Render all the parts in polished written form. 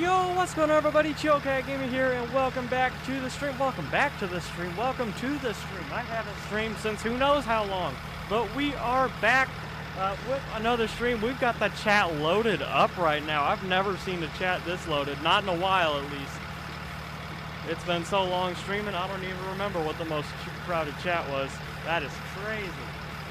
Yo, what's going on, everybody? Chillcat Gaming here, and welcome back to the stream. Welcome back to the stream. Welcome to the stream. I haven't streamed since who knows how long, but we are back with another stream. We've got the chat loaded up right now. I've never seen the chat this loaded, not in a while at least. It's been so long streaming, I don't even remember what the most crowded chat was. That is crazy.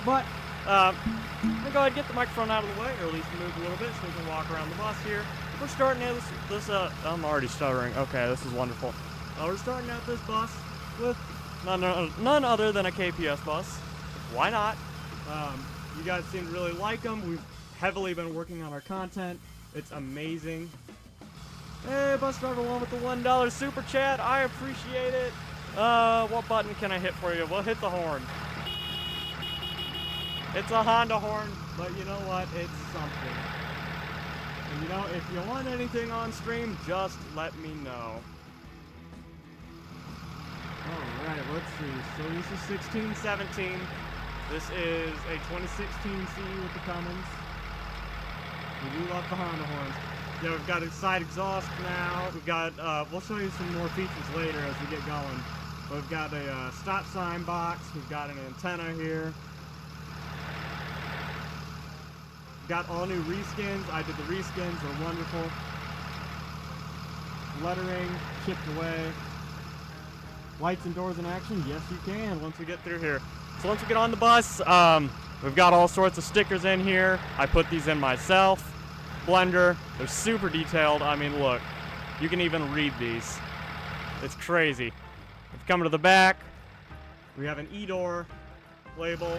But I'm gonna go ahead and get the microphone out of the way, or at least move a little bit so we can walk around the bus here. We're starting out this I'm already stuttering. Okay, this is wonderful. We're starting out this bus with none other than a KPS bus. Why not? You guys seem to really like them. We've heavily been working on our content. It's amazing. Hey, bus driver one with the $1 super chat. I appreciate it. What button can I hit for you? Well, hit the horn. It's a Honda horn, but you know what? It's something. And you know, if you want anything on stream, just let me know. Alright, let's see. So this is 1617. This is a 2016 CE with the Cummins. We do love the Honda horns. Yeah, we've got a side exhaust now. We've got, we'll show you some more features later as we get going. But we've got a stop sign box. We've got an antenna here. Got all new reskins. I did the reskins. They're wonderful. Lettering chipped away. Lights and doors in action. Yes, you can once we get through here. So once we get on the bus, we've got all sorts of stickers in here. I put these in myself. Blender. They're super detailed. I mean, look. You can even read these. It's crazy. If you come to the back, we have an e-door label.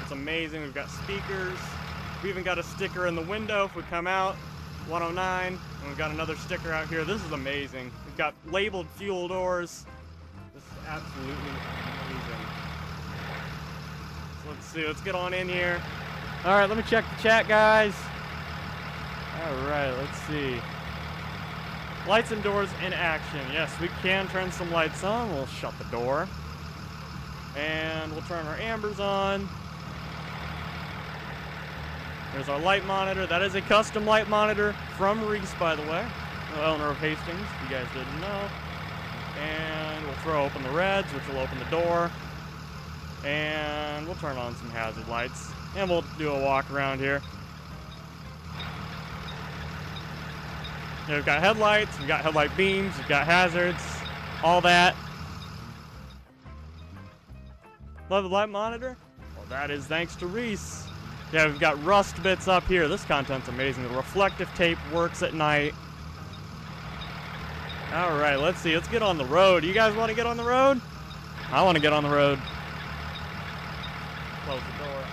It's amazing. We've got speakers. We even got a sticker in the window if we come out. 109. And we've got another sticker out here. This is amazing. We've got labeled fuel doors. This is absolutely amazing. So let's see. Let's get on in here. Alright, let me check the chat, guys. Alright, let's see. Lights and doors in action. Yes, we can turn some lights on. We'll shut the door. And we'll turn our ambers on. There's our light monitor. That is a custom light monitor from Reese, by the way, the owner of Hastings, if you guys didn't know. And we'll throw open the reds, which will open the door. And we'll turn on some hazard lights. And we'll do a walk around here. Yeah, we've got headlights, we've got headlight beams, we've got hazards, all that. Love the light monitor? Well, that is thanks to Reese. Yeah, we've got rust bits up here. This content's amazing. The reflective tape works at night. Alright, let's see. Let's get on the road. You guys want to get on the road? I want to get on the road. Close the door.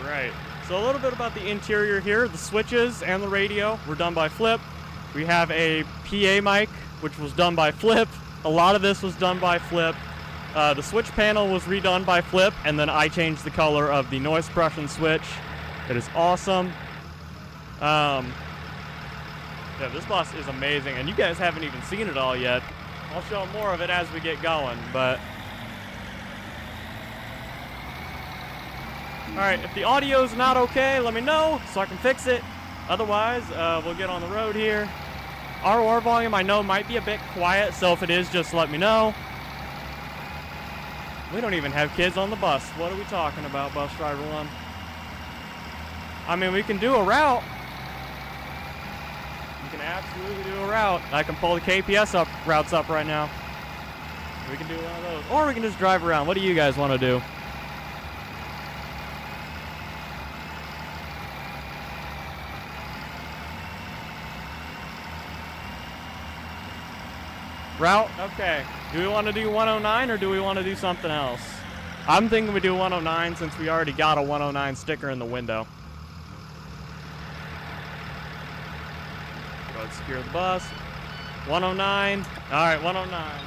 Alright. So a little bit about the interior here. The switches and the radio were done by Flip. We have a PA mic, which was done by Flip. A lot of this was done by Flip. The switch panel was redone by Flip, and then I changed the color of the noise suppression switch. It is awesome. Yeah, this bus is amazing, and you guys haven't even seen it all yet. I'll show more of it as we get going, but... Alright, if the audio's not okay, let me know so I can fix it. Otherwise, we'll get on the road here. ROR volume, I know, might be a bit quiet, so if it is, just let me know. We don't even have kids on the bus. What are we talking about, bus driver one? I mean, we can do a route. We can absolutely do a route. I can pull the KPS routes up right now. We can do one of those. Or we can just drive around. What do you guys want to do? Route? Okay. Do we want to do 109 or do we want to do something else? I'm thinking we do 109 since we already got a 109 sticker in the window. Go ahead and secure the bus. 109. Alright, 109.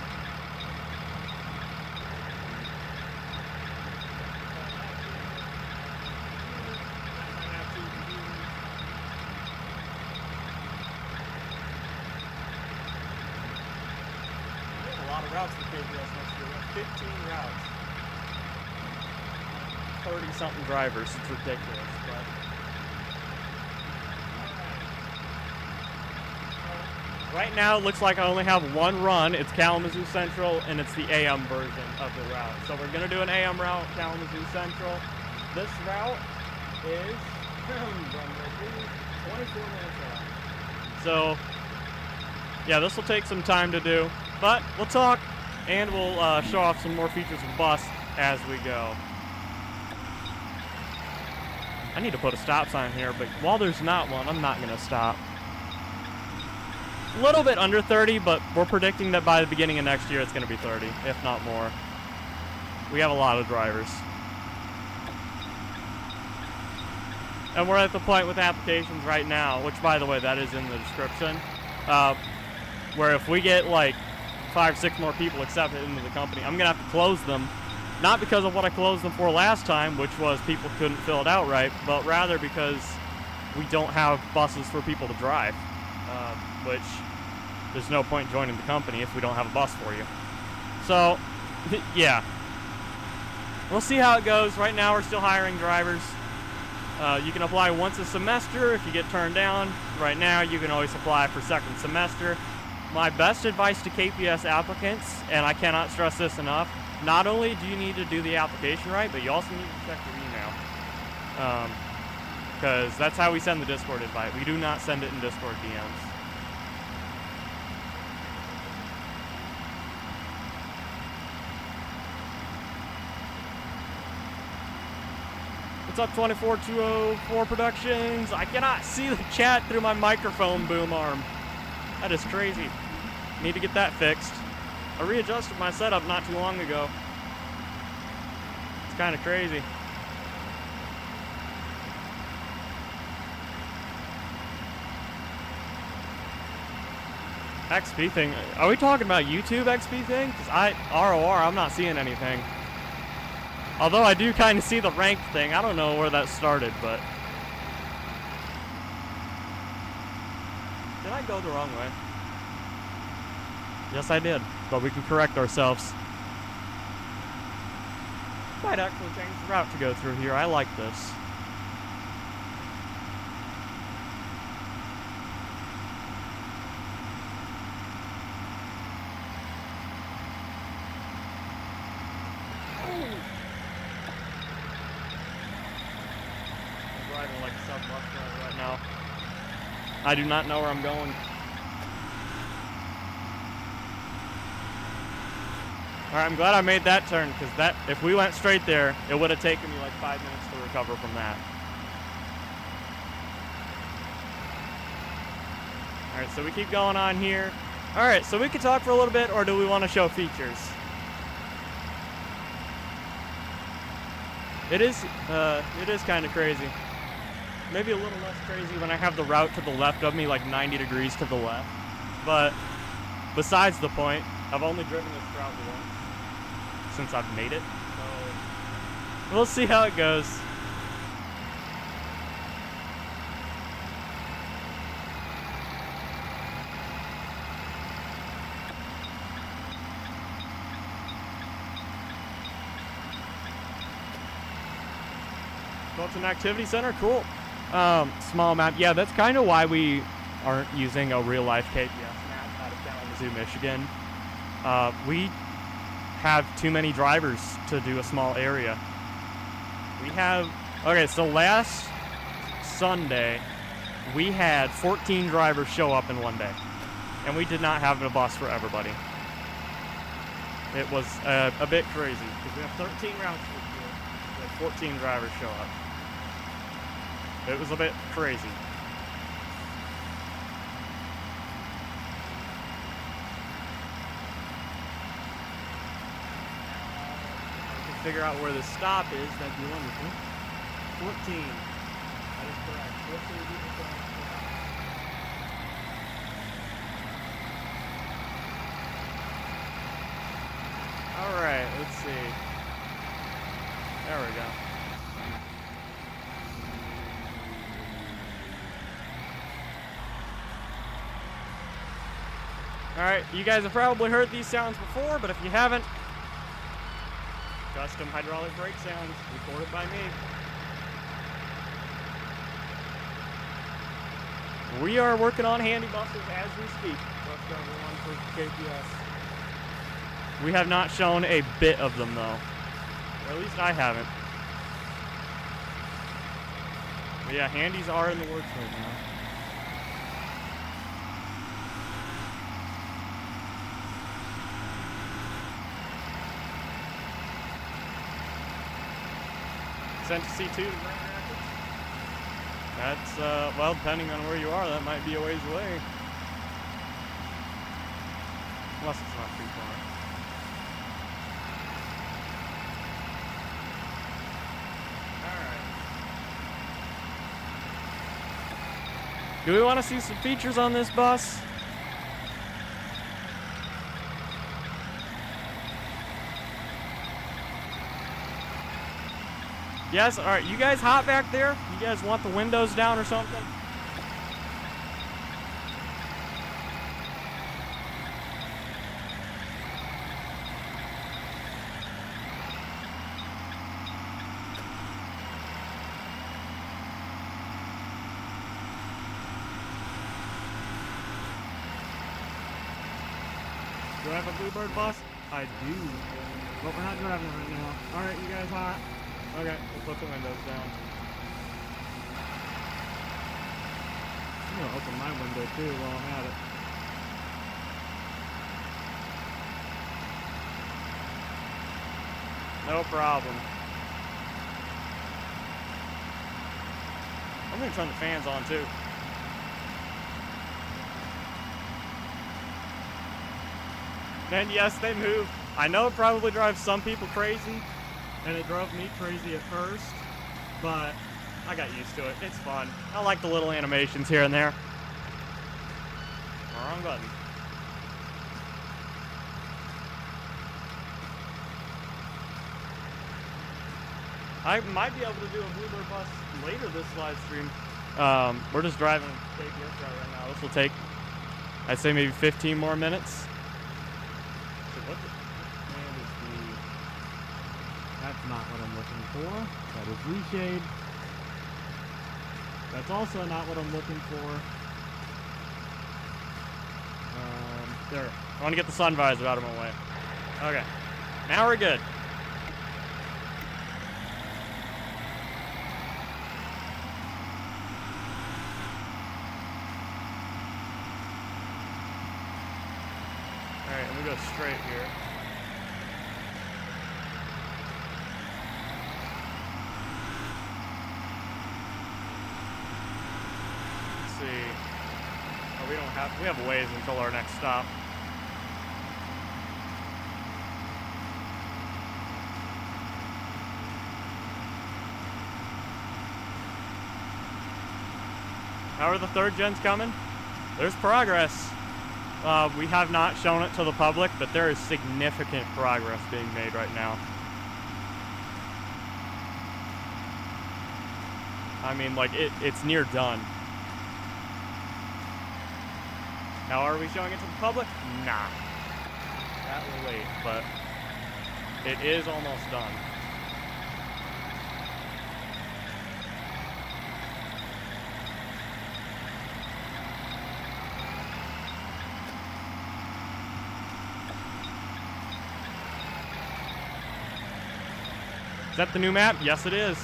Routes for KPS next year. We have 15 routes. 30-something drivers. It's ridiculous. But right now, it looks like I only have one run. It's Kalamazoo Central, and it's the AM version of the route. So we're going to do an AM route, Kalamazoo Central. This route is 24 minutes long. So, yeah, this will take some time to do. But we'll talk, and we'll show off some more features of the bus as we go. I need to put a stop sign here, but while there's not one, I'm not going to stop. A little bit under 30, but we're predicting that by the beginning of next year it's going to be 30, if not more. We have a lot of drivers. And we're at the point with applications right now, which, by the way, that is in the description, where if we get like 5, 6 more people accepted into the company, I'm going to have to close them. Not because of what I closed them for last time, which was people couldn't fill it out right, but rather because we don't have buses for people to drive. Which there's no point joining the company if we don't have a bus for you. So, yeah. We'll see how it goes. Right now we're still hiring drivers. You can apply once a semester if you get turned down. Right now you can always apply for second semester. My best advice to KPS applicants, and I cannot stress this enough, not only do you need to do the application right, but you also need to check your email. Because that's how we send the Discord invite. We do not send it in Discord DMs. What's up, 24204 Productions? I cannot see the chat through my microphone boom arm. That is crazy. Need to get that fixed. I readjusted my setup not too long ago. It's kind of crazy. XP thing. Are we talking about YouTube XP thing? Because ROR, I'm not seeing anything. Although I do kind of see the ranked thing. I don't know where that started, but... Did I go the wrong way? Yes, I did. But we can correct ourselves. Might actually change the route to go through here. I like this. I do not know where I'm going. Alright, I'm glad I made that turn, because that, if we went straight there, it would have taken me like 5 minutes to recover from that. Alright, so we keep going on here. Alright, so we could talk for a little bit, or do we want to show features? It is kind of crazy. Maybe a little less crazy when I have the route to the left of me, like 90 degrees to the left. But besides the point, I've only driven this route once since I've made it. So we'll see how it goes. An activity center, cool. Small map. Yeah, that's kind of why we aren't using a real-life KPS map out of Kalamazoo, Michigan. We have too many drivers to do a small area. We have... Okay, so last Sunday, we had 14 drivers show up in one day. And we did not have a bus for everybody. It was a bit crazy, because we have 13 routes for here. We had 14 drivers show up. It was a bit crazy. I can figure out where the stop is. That'd be wonderful. 14. That is correct. 14 people going. All right. Let's see. There we go. Alright, you guys have probably heard these sounds before, but if you haven't, Custom hydraulic brake sounds recorded by me. We are working on handy buses as we speak. Bus driver 1 for KPS. We have not shown a bit of them though. Or at least I haven't. But yeah, handies are in the works right now. Sent to C2 to Grand Rapids. That's, well, depending on where you are, that might be a ways away. Unless it's not too far. Alright. Do we want to see some features on this bus? Yes, alright, you guys hot back there? You guys want the windows down or something? Do I have a Bluebird bus? I do. But we're not driving it right now. Alright, you guys hot? Okay, we'll put the windows down. I'm gonna open my window too while I'm at it. No problem. I'm gonna turn the fans on too. And yes, they move. I know it probably drives some people crazy, and it drove me crazy at first, but I got used to it. It's fun. I like the little animations here and there. Wrong button. I might be able to do a Bluebird bus later this live stream. We're just driving KPS right now. This will take, I'd say, maybe 15 more minutes. So what the man is the... That's not what I'm looking for. That is reshade. That's also not what I'm looking for. There. I want to get the sun visor out of my way. Okay. Now we're good. Alright, let me go straight here. Let's see. Oh, we have a ways until our next stop. How are the third gens coming? There's progress. We have not shown it to the public, but there is significant progress being made right now. I mean, like, it's near done. Now, are we showing it to the public? Nah. That will wait, but it is almost done. Is that the new map? Yes, it is.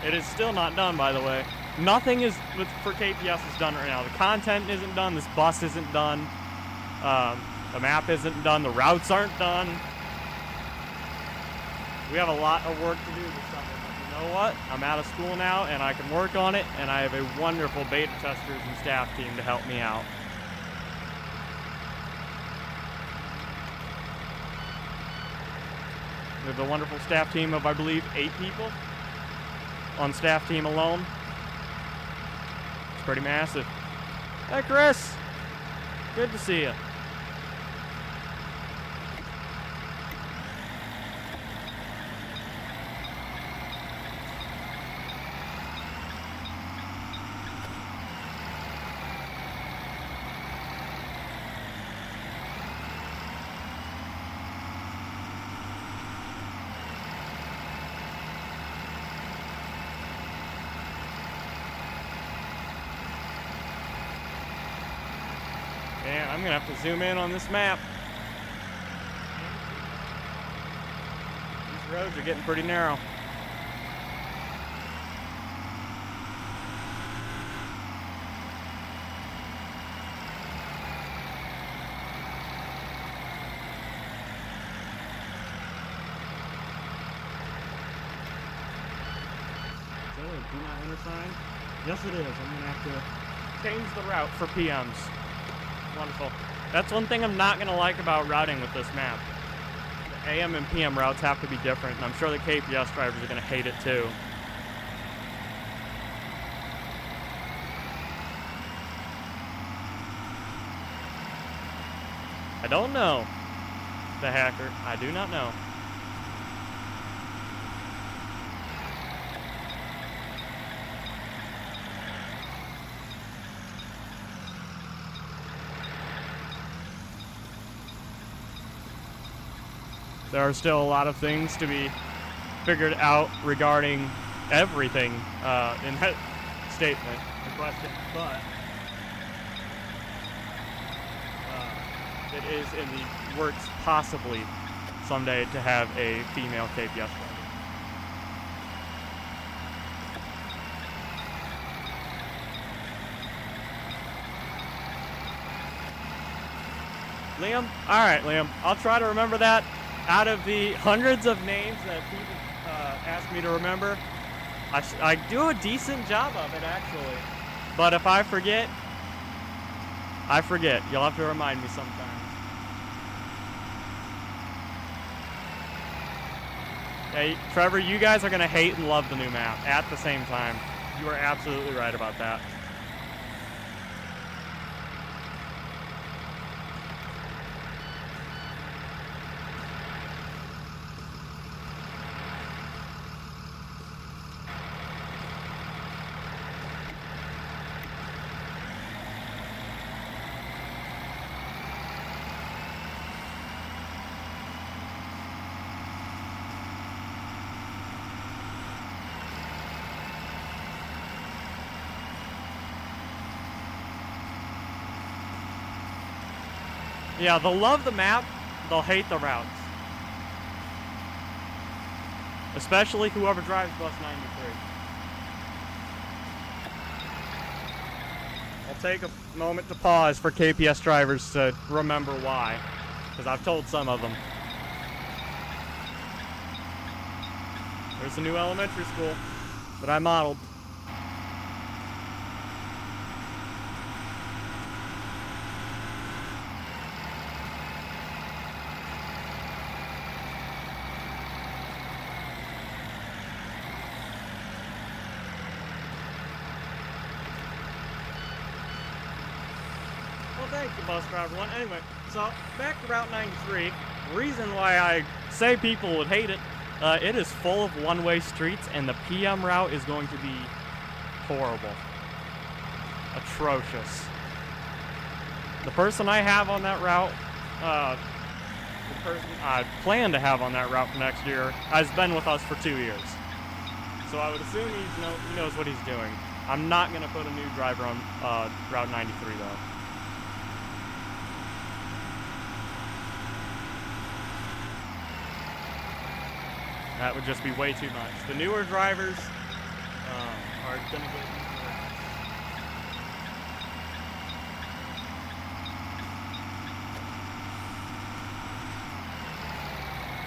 It is still not done, by the way. Nothing is for KPS is done right now. The content isn't done. This bus isn't done. The map isn't done. The routes aren't done. We have a lot of work to do this summer. But you know what? I'm out of school now, and I can work on it, and I have a wonderful beta testers and staff team to help me out. We have a wonderful staff team of, I believe, 8 people on staff team alone. It's pretty massive. Hey, Chris. Good to see you. And I'm gonna have to zoom in on this map. These roads are getting pretty narrow. Do not enter sign? Yes, it is. I'm gonna have to change the route for PMs. Wonderful. That's one thing I'm not gonna like about routing with this map. The AM and PM routes have to be different, and I'm sure the KPS drivers are gonna hate it too. I don't know. The hacker. I do not know. There are still a lot of things to be figured out regarding everything in that statement, the question, but it is in the works possibly someday to have a female KPS driver. Liam? Alright, Liam. I'll try to remember that. Out of the hundreds of names that people ask me to remember, I do a decent job of it, actually. But if I forget, I forget. You'll have to remind me sometime. Hey, Trevor, you guys are going to hate and love the new map at the same time. You are absolutely right about that. Yeah, they'll love the map, they'll hate the routes. Especially whoever drives bus 93. I'll take a moment to pause for KPS drivers to remember why, because I've told some of them. There's a new elementary school that I modeled. Thank you, bus driver one. Anyway, so back to Route 93. Reason why I say people would hate it, it is full of one-way streets, and the PM route is going to be horrible. Atrocious. The person I have on that route, the person I plan to have on that route for next year, has been with us for 2 years. So I would assume he knows what he's doing. I'm not going to put a new driver on Route 93, though. That would just be way too much. The newer drivers are going to get used to that.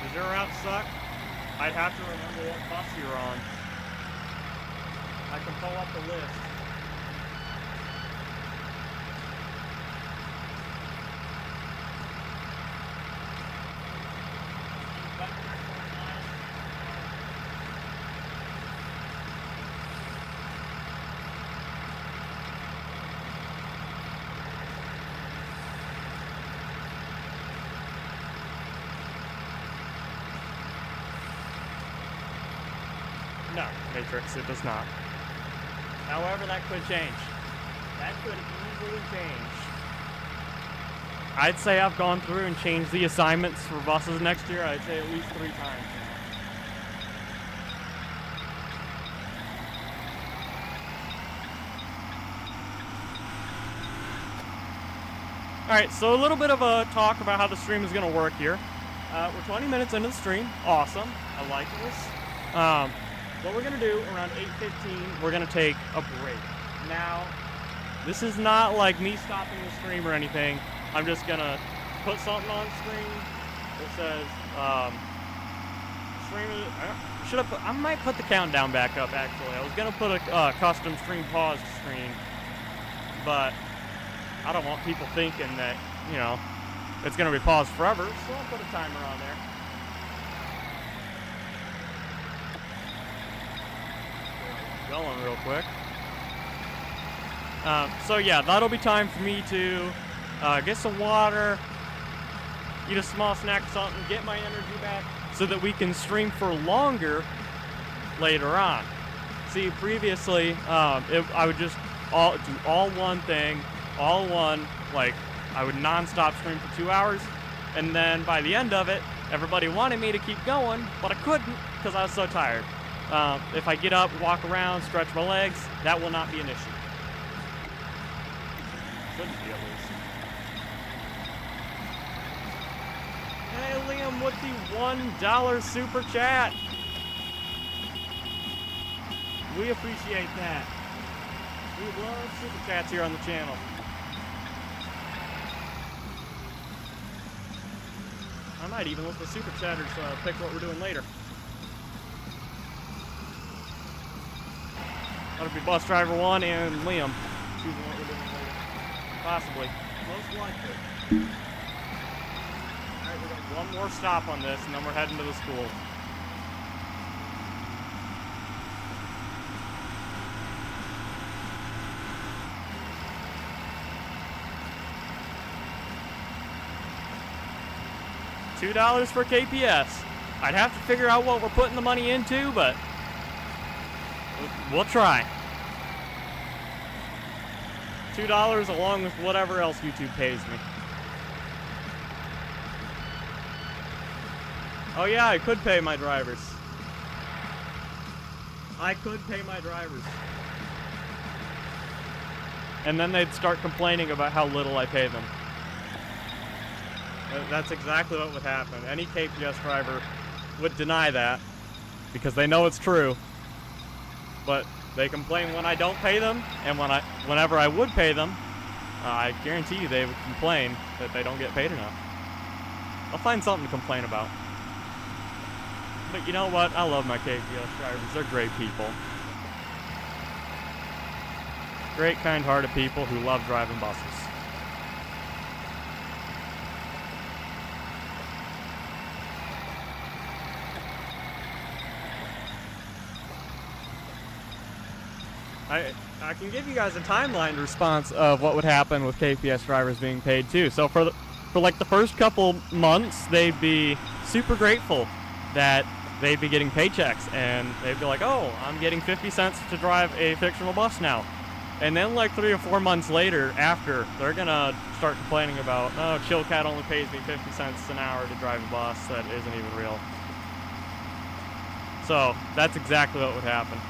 Does your route suck? I'd have to remember what bus you're on. I can pull up the list. No, Matrix, it does not. However, that could change. That could easily change. I'd say I've gone through and changed the assignments for buses next year, I'd say at least 3 times now. Alright, so a little bit of a talk about how the stream is going to work here. We're 20 minutes into the stream. Awesome. I like this. What we're going to do, around 8:15, we're going to take a break. Now, this is not like me stopping the stream or anything. I'm just going to put something on screen that says, I might put the countdown back up, actually. I was going to put a custom stream pause screen, but I don't want people thinking that, you know, it's going to be paused forever, so I'll put a timer on there. Going real quick. So yeah, that'll be time for me to get some water, eat a small snack or something, get my energy back, so that we can stream for longer later on. See, previously, I would just do all one thing, like, I would non-stop stream for 2 hours, and then by the end of it, everybody wanted me to keep going, but I couldn't because I was so tired. If I get up, walk around, stretch my legs, that will not be an issue. Shouldn't be at least. Hey, Liam with the $1 super chat. We appreciate that. We love super chats here on the channel. I might even let the super chatters pick what we're doing later. That'll be bus driver 1 and Liam choosing what we're doing later. Possibly. Most likely. Alright, we got one more stop on this, and then we're heading to the school. $2 for KPS. I'd have to figure out what we're putting the money into, but we'll try. $2 along with whatever else YouTube pays me. Oh yeah, I could pay my drivers. And then they'd start complaining about how little I pay them. That's exactly what would happen. Any KPS driver would deny that because they know it's true. But they complain when I don't pay them, and whenever I would pay them, I guarantee you they would complain that they don't get paid enough. I'll find something to complain about. But you know what? I love my KPS drivers. They're great people. Great, kind-hearted people who love driving buses. I can give you guys a timeline response of what would happen with KPS drivers being paid too. So for like the first couple months, they'd be super grateful that they'd be getting paychecks, and they'd be like, "Oh, I'm getting 50 cents to drive a fictional bus now." And then like 3 or 4 months later, after, they're gonna start complaining about, "Oh, Chillcat only pays me 50 cents an hour to drive a bus that isn't even real." So that's exactly what would happen.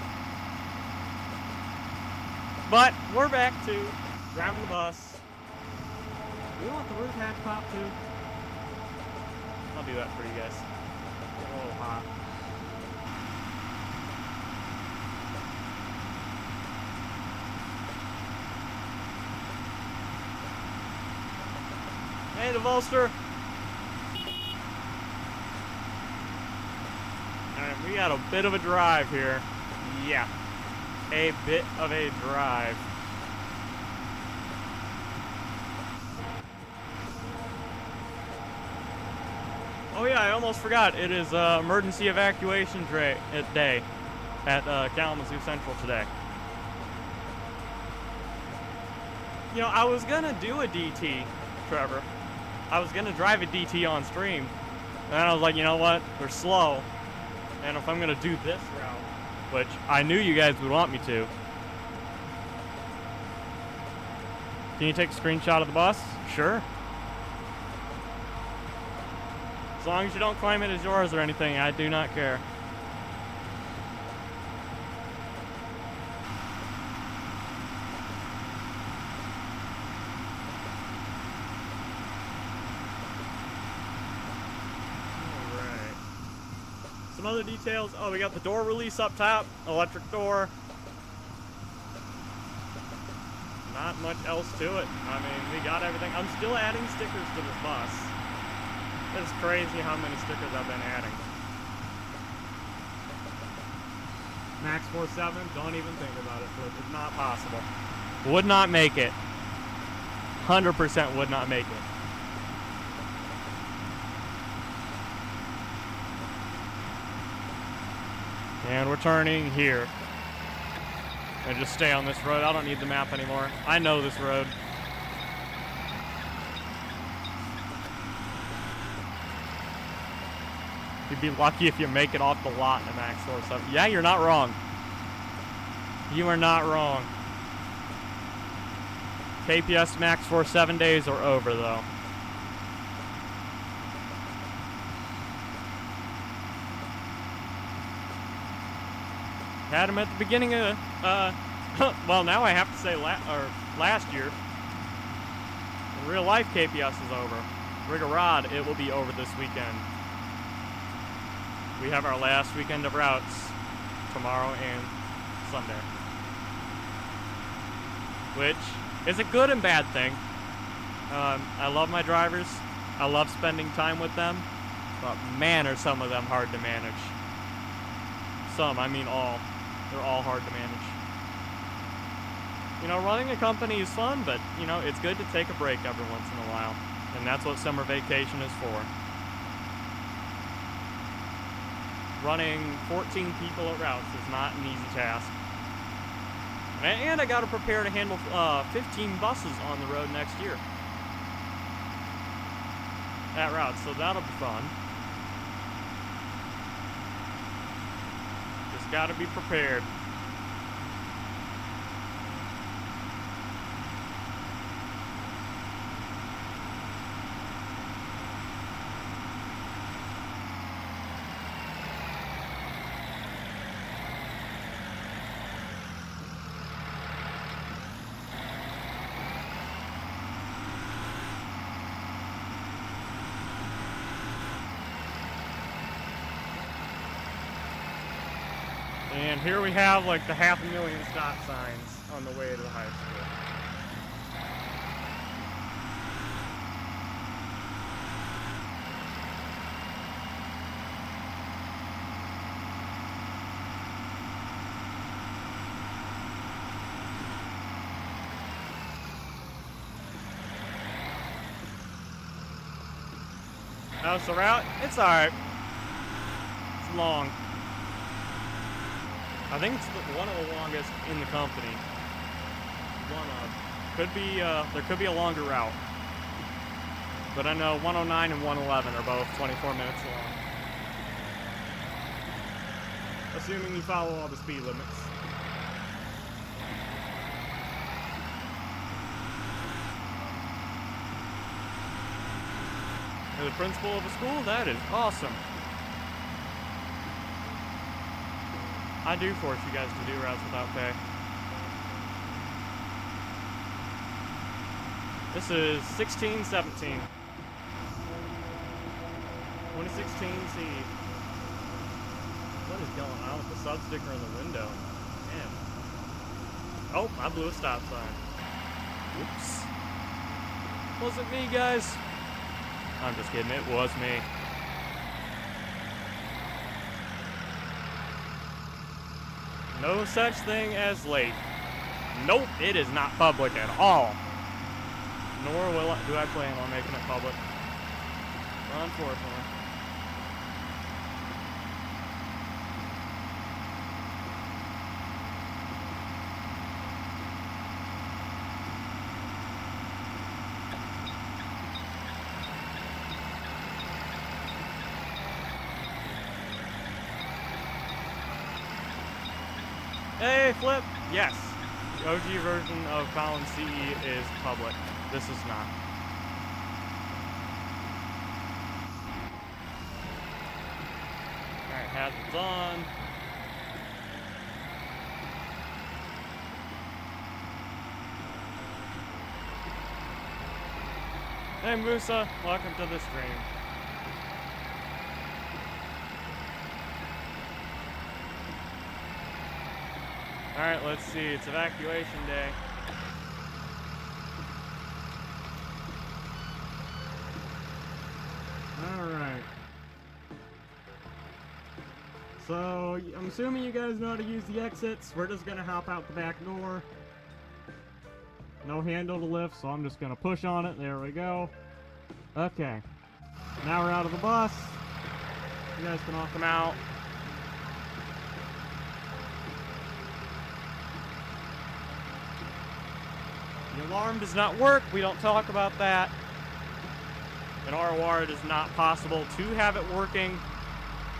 But we're back to driving the bus. You want the roof hatch pop too? I'll do that for you guys. Get a little hot. Hey, the Volster. Alright, we got a bit of a drive here. Yeah. A bit of a drive. Oh yeah, I almost forgot. It is emergency evacuation day at Kalamazoo Central today. You know, I was gonna do a DT, Trevor. I was gonna drive a DT on stream, and then I was like, you know what? They're slow, and if I'm gonna do this route, which I knew you guys would want me to. Can you take a screenshot of the bus? Sure. As long as you don't claim it as yours or anything, I do not care. Some other details. Oh, we got the door release up top. Electric door. Not much else to it. I mean, we got everything. I'm still adding stickers to this bus. It's crazy how many stickers I've been adding. Max 47, don't even think about it, Flip. It's not possible. Would not make it. 100% would not make it. And we're turning here. And just stay on this road. I don't need the map anymore. I know this road. You'd be lucky if you make it off the lot in a Max 47. Yeah, you're not wrong. You are not wrong. KPS Max 47 days are over, though. Had him at the beginning of, well, now I have to say last year. In real life, KPS is over. Rigorod, it will be over this weekend. We have our last weekend of routes tomorrow and Sunday. Which is a good and bad thing. I love my drivers. I love spending time with them. But man, are some of them hard to manage. Some, I mean all. They're all hard to manage. You know, running a company is fun, but, you know, it's good to take a break every once in a while. And that's what summer vacation is for. Running 14 people at routes is not an easy task. And I got to prepare to handle 15 buses on the road next year. At routes, so that'll be fun. Just got to be prepared. And here we have like the 500,000 stop signs on the way to the high school. How's the route? It's alright. It's long. I think it's one of the longest in the company. One of. Could be, there could be a longer route. But I know 109 and 111 are both 24 minutes long. Assuming you follow all the speed limits. You're the principal of a school? That is awesome. I do force you guys to do routes without pay. This is 16-17. 2016 C. What is going on with the sub sticker in the window? Man. Oh, I blew a stop sign. Oops. Wasn't me, guys. I'm just kidding, it was me. No such thing as late. Nope, it is not public at all. Nor do I plan on making it public. Unfortunately. Hey, Flip! Yes, the OG version of Colin CE is public. This is not. Alright, hazards on. Hey Musa, welcome to the stream. Alright, let's see. It's evacuation day. Alright. So, I'm assuming you guys know how to use the exits. We're just gonna hop out the back door. No handle to lift, so I'm just gonna push on it. There we go. Okay. Now we're out of the bus. You guys can all come out. The alarm does not work. We don't talk about that. In ROR, it is not possible to have it working.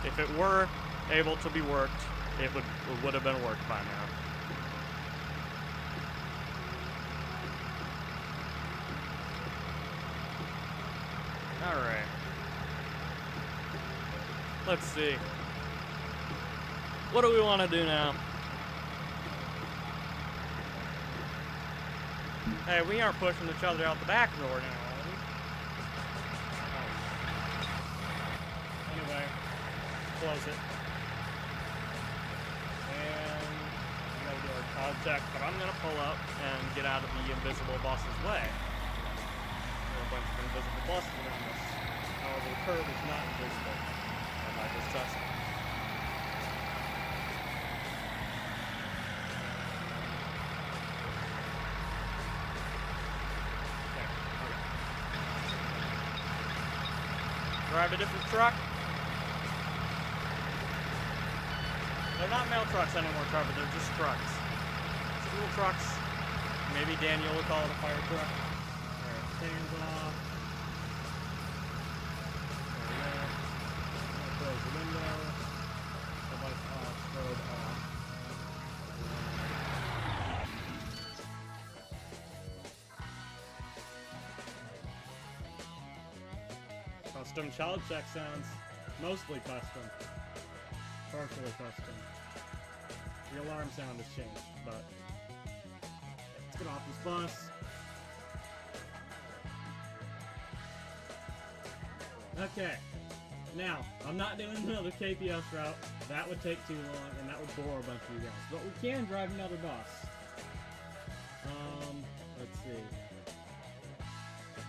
If it were able to be worked, it would have been worked by now. Alright. Let's see. What do we want to do now? Hey, we aren't pushing each other out the back door now, are we? Oh. Anyway, close it. And we gotta do our call check, but I'm gonna pull up and get out of the invisible bus's way. There are a bunch of invisible buses around us. However, the curb is not invisible. I might just touch it. Drive a different truck. They're not mail trucks anymore, Trevor. They're just trucks. School trucks. Maybe Daniel would call it a fire truck. Alright, hands off. There we go. I'm gonna close the window. The lights off, strobe off. Custom child check sounds. Mostly custom. Partially custom. The alarm sound has changed, but let's get off this bus. Okay. Now, I'm not doing another KPS route. That would take too long, and that would bore a bunch of you guys. But we can drive another bus. Let's see.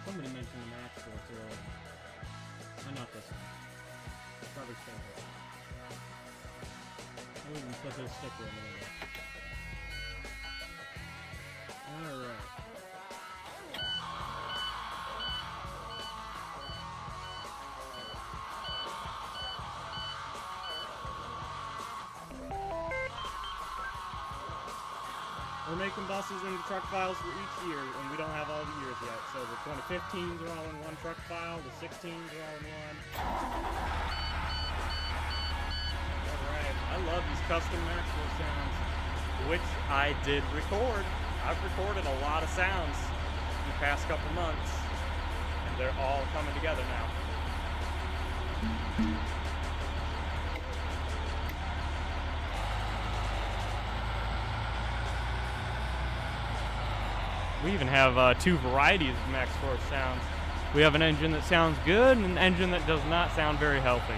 Somebody mentioned the Max Force earlier. Not this one. Probably favorite. I'll even put his sticker in there. Alright. We're making buses into truck files for each year, and we don't have all the years yet. So the 2015s are all in one truck file, the 16s are all in one. Alright, I love these custom Maxwell sounds, which I did record. I've recorded a lot of sounds in the past couple months, and they're all coming together now. We even have two varieties of Max Force sounds. We have an engine that sounds good and an engine that does not sound very healthy.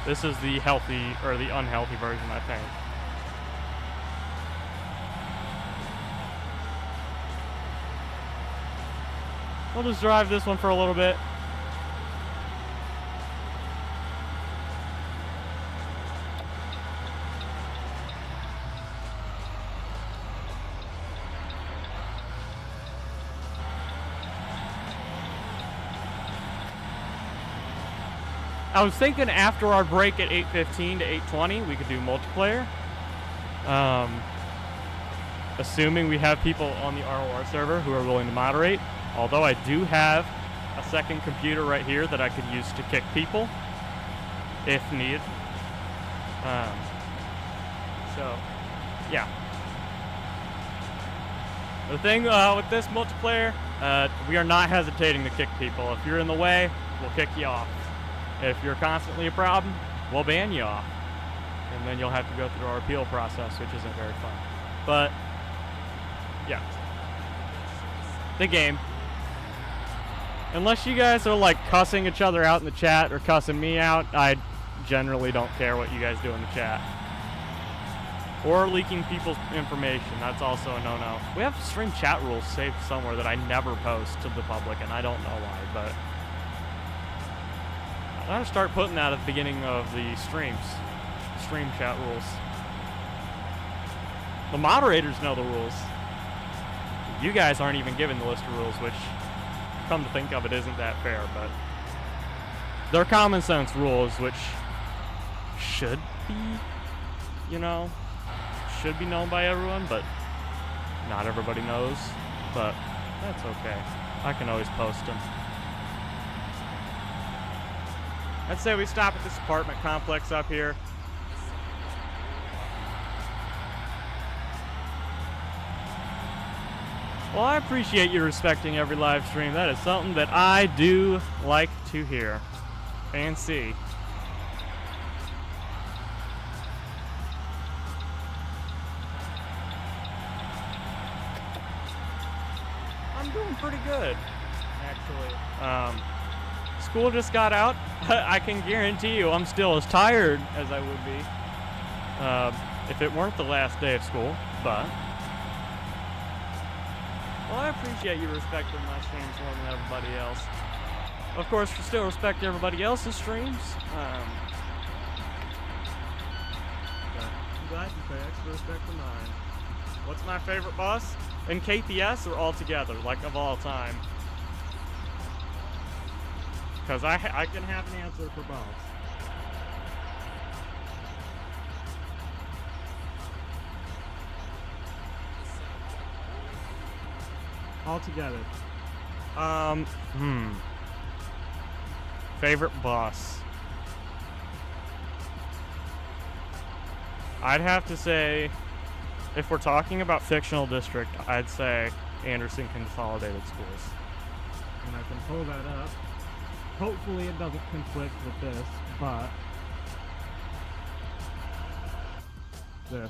This is the healthy, or the unhealthy version, I think. We'll just drive this one for a little bit. I was thinking after our break at 8:15 to 8:20, we could do multiplayer. Assuming we have people on the ROR server who are willing to moderate. Although I do have a second computer right here that I could use to kick people if needed. So, yeah. The thing with this multiplayer, we are not hesitating to kick people. If you're in the way, we'll kick you off. If you're constantly a problem, we'll ban you off. And then you'll have to go through our appeal process, which isn't very fun. But, yeah. The game. Unless you guys are like cussing each other out in the chat or cussing me out, I generally don't care what you guys do in the chat. Or leaking people's information. That's also a no-no. We have stream chat rules saved somewhere that I never post to the public, and I don't know why, but I'm gonna start putting that at the beginning of the streams. Stream chat rules. The moderators know the rules. You guys aren't even given the list of rules, which, come to think of it, isn't that fair, but they're common sense rules, which should be, you know, should be known by everyone, but not everybody knows. But that's okay. I can always post them. I'd say we stop at this apartment complex up here. Well, I appreciate you respecting every live stream. That is something that I do like to hear and see. I'm doing pretty good, actually. School just got out. I can guarantee you I'm still as tired as I would be if it weren't the last day of school, but well, I appreciate you respecting my streams more than everybody else. Of course, you still respect everybody else's streams. But I'm glad you pay extra respect to mine. What's my favorite bus? In KPS or altogether, like of all time? Because I can have an answer for both. Altogether. Favorite bus. I'd have to say, if we're talking about fictional district, I'd say Anderson Consolidated Schools. And I can pull that up. Hopefully it doesn't conflict with this, but the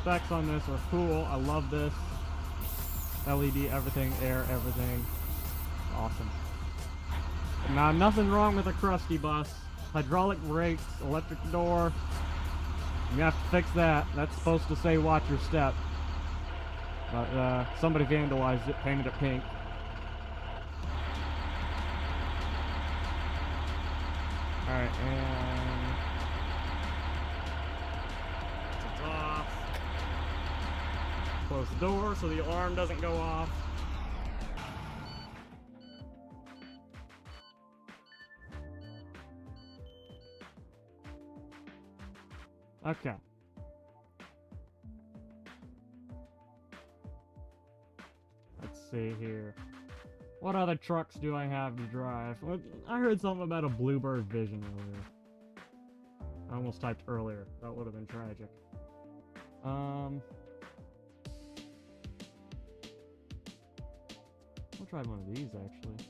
specs on this are cool. I love this. LED, everything, air, everything. Awesome. Now, nothing wrong with a crusty bus. Hydraulic brakes, electric door. You have to fix that. That's supposed to say watch your step. But somebody vandalized it, painted it pink. Alright, and it's off. Close the door so the alarm doesn't go off. Okay. Let's see here. What other trucks do I have to drive? I heard something about a Bluebird Vision earlier. I almost typed earlier. That would have been tragic. I'll try one of these, actually.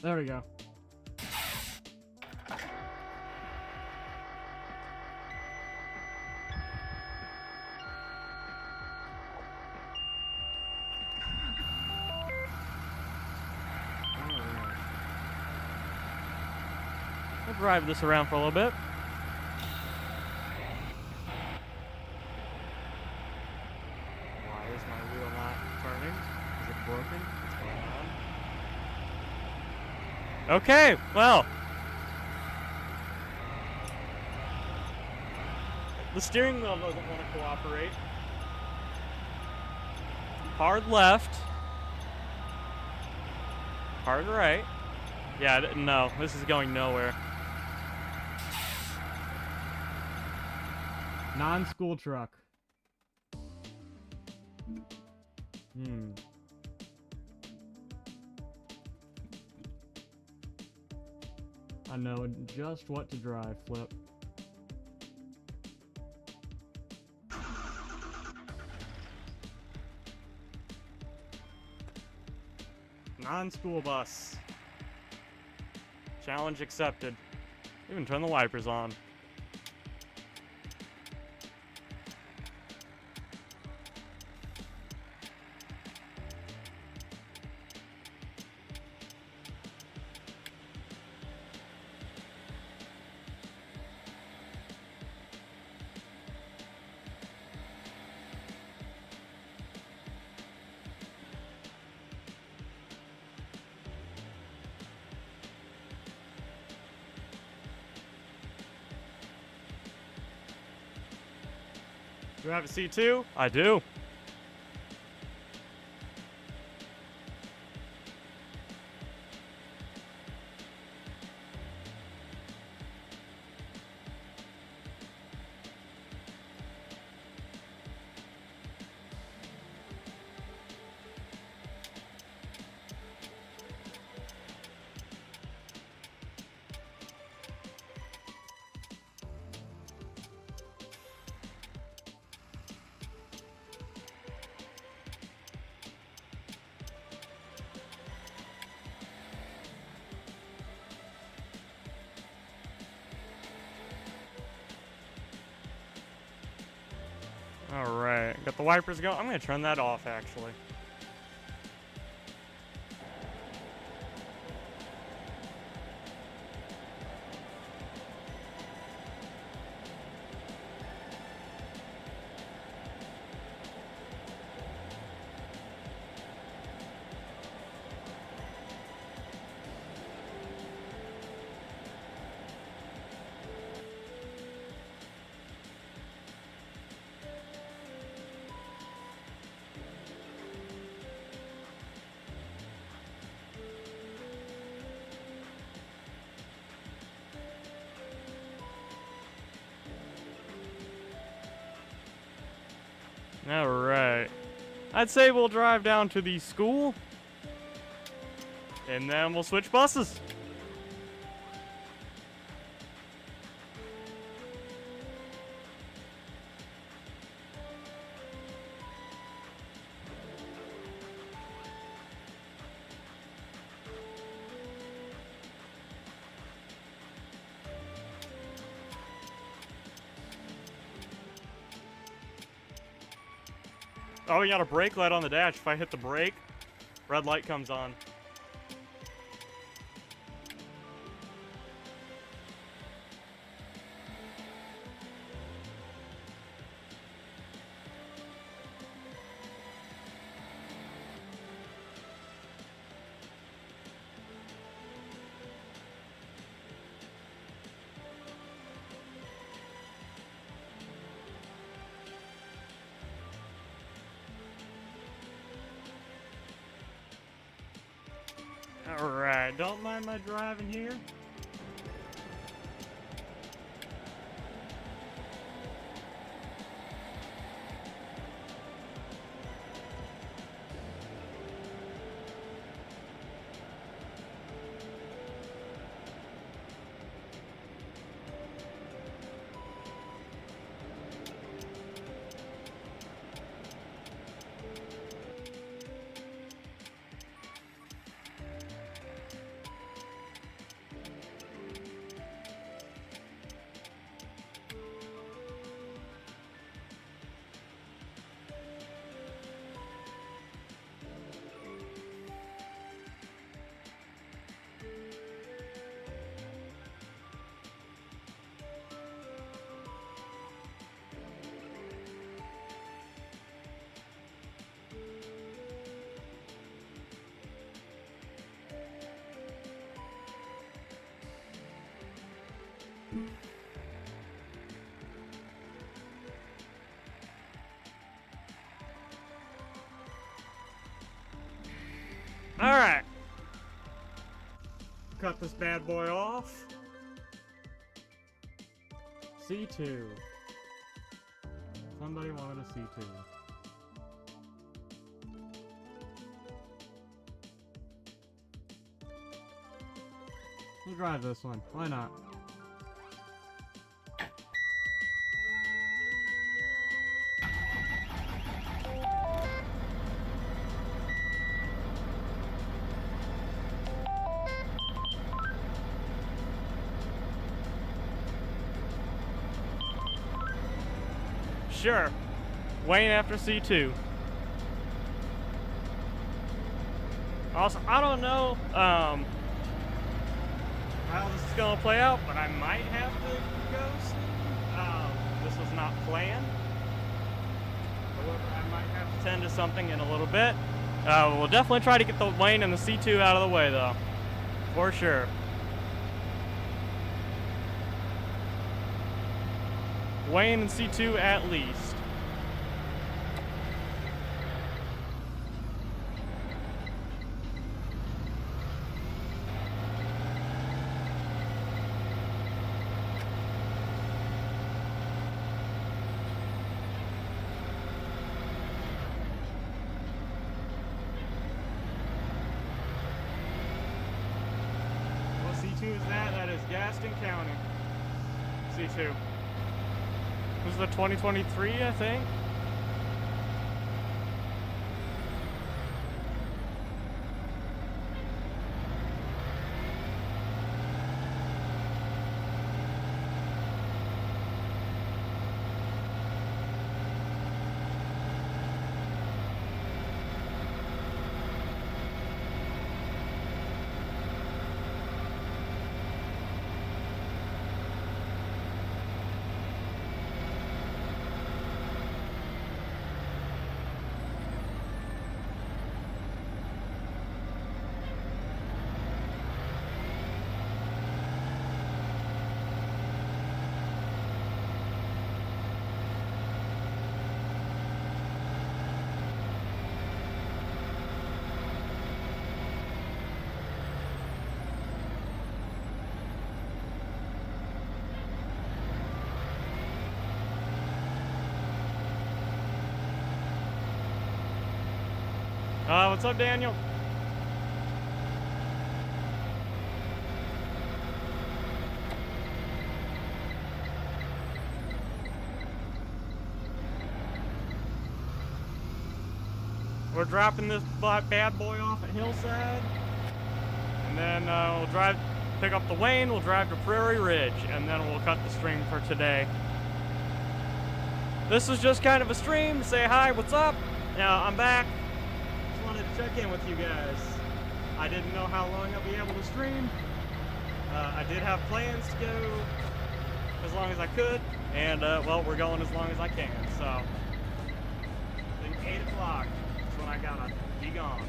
There we go. We'll drive this around for a little bit. Why is my wheel not turning? Is it broken? What's going on? Okay, well. The steering wheel doesn't want to cooperate. Hard left. Hard right. Yeah, no, this is going nowhere. Non-school truck. I know just what to drive, Flip. Non-school bus. Challenge accepted. Even turn the wipers on. Do I have a C2? I do. Alright, got the wipers going. I'm gonna turn that off actually. Alright. I'd say we'll drive down to the school. And then we'll switch buses. Oh, we got a brake light on the dash. If I hit the brake, red light comes on. Alright, don't mind my driving here. Alright. Cut this bad boy off. C2. Somebody wanted a C2. We'll drive this one. Why not? Sure. Wayne after C2. Also, I don't know how this is going to play out, but I might have to go soon. This was not planned. However, I might have to tend to something in a little bit. We'll definitely try to get the Wayne and the C2 out of the way, though. For sure. Wayne and C2 at least. Gaston County. C2. This is the 2023, I think. What's up, Daniel? We're dropping this bad boy off at Hillside, and then we'll pick up the Wayne, we'll drive to Prairie Ridge, and then we'll cut the stream for today. This was just kind of a stream to say hi, what's up? Now I'm back. Just wanted to check in with you guys. I didn't know how long I'll be able to stream. I did have plans to go as long as I could, and well, we're going as long as I can, so I think 8 o'clock is when I gotta be gone.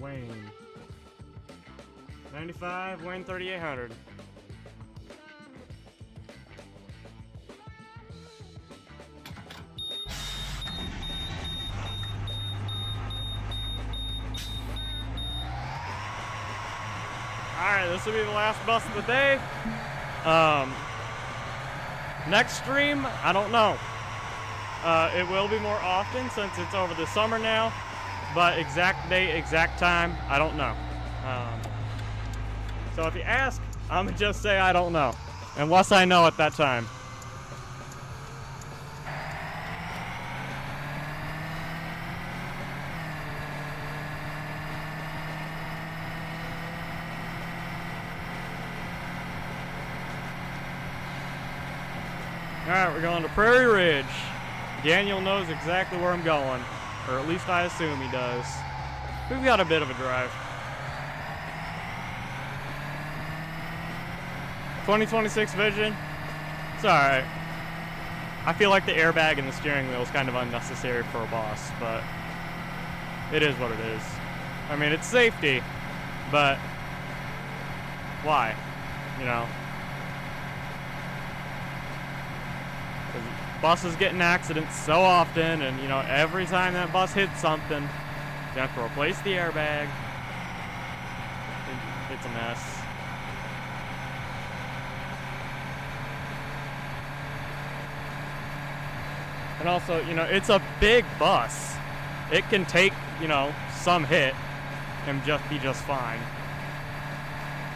Wayne 95, Wayne 3800. Alright, this will be the last bus of the day. Next stream, I don't know. It will be more often since it's over the summer now. But exact date, exact time, I don't know. So if you ask, I'm gonna just say I don't know, unless I know at that time. Alright, we're going to Prairie Ridge. Daniel knows exactly where I'm going. Or at least I assume he does. We've got a bit of a drive. 2026 Vision. It's alright. I feel like the airbag in the steering wheel is kind of unnecessary for a boss, but it is what it is. I mean, it's safety, but why? You know? Buses get in accidents so often, and you know, every time that bus hits something, you have to replace the airbag. It's a mess. And also, you know, it's a big bus. It can take, you know, some hit and just be just fine.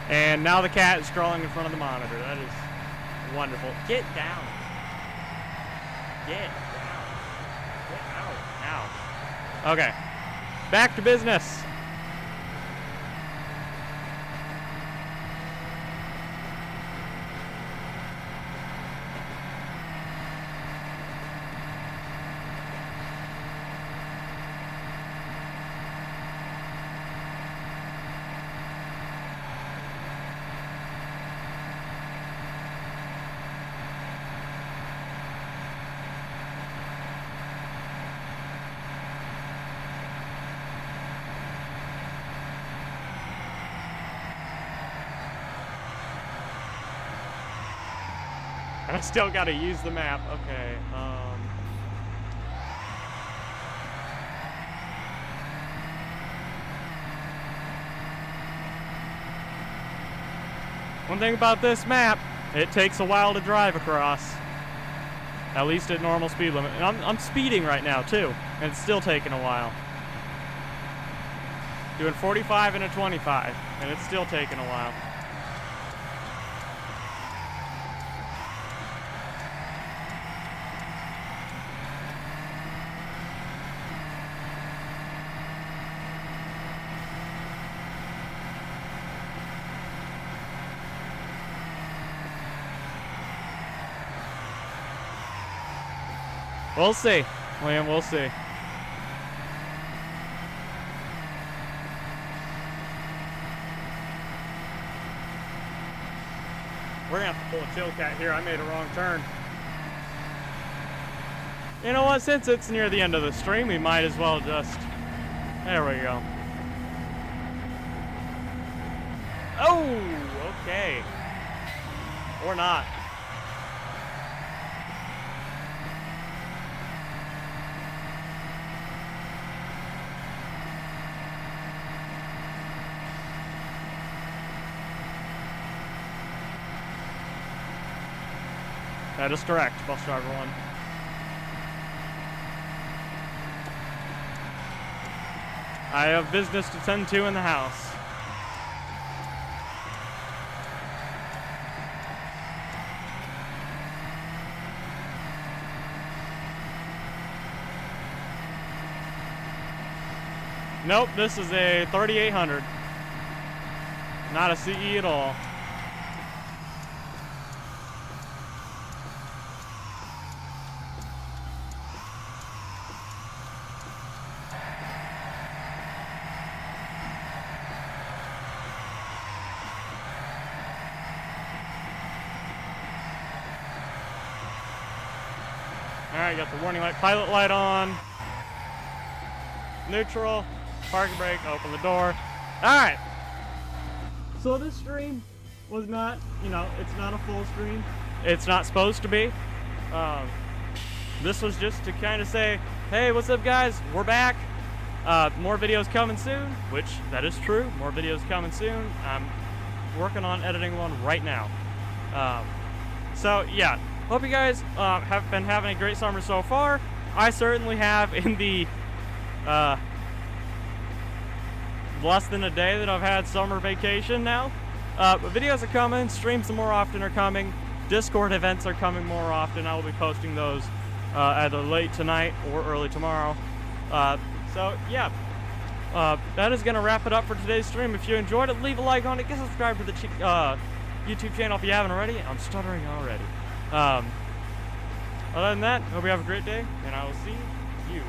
And now the cat is crawling in front of the monitor. That is wonderful. Get down. Get down. Get out. Ow. Okay. Back to business. I still gotta use the map. Okay, One thing about this map, it takes a while to drive across. At least at normal speed limit. And I'm speeding right now too, and it's still taking a while. Doing 45 and a 25, and it's still taking a while. We'll see, Liam, we'll see. We're gonna have to pull a Chillcat here. I made a wrong turn. You know what, since it's near the end of the stream, we might as well just... There we go. Oh, okay. Or not. That is correct, bus driver 1. I have business to tend to in the house. Nope, this is a 3800. Not a CE at all. Alright, got the warning light, pilot light on. Neutral, parking brake, open the door. Alright. So this stream was not, it's not a full stream. It's not supposed to be. This was just to kind of say, hey, what's up guys? We're back. More videos coming soon, which that is true. More videos coming soon. I'm working on editing one right now. So yeah. Hope you guys have been having a great summer so far. I certainly have in the less than a day that I've had summer vacation now. But videos are coming, streams more often are coming, Discord events are coming more often. I will be posting those either late tonight or early tomorrow. So yeah, that is going to wrap it up for today's stream. If you enjoyed it, leave a like on it, get subscribed to the YouTube channel if you haven't already. I'm stuttering already. Other than that, hope you have a great day, and I will see you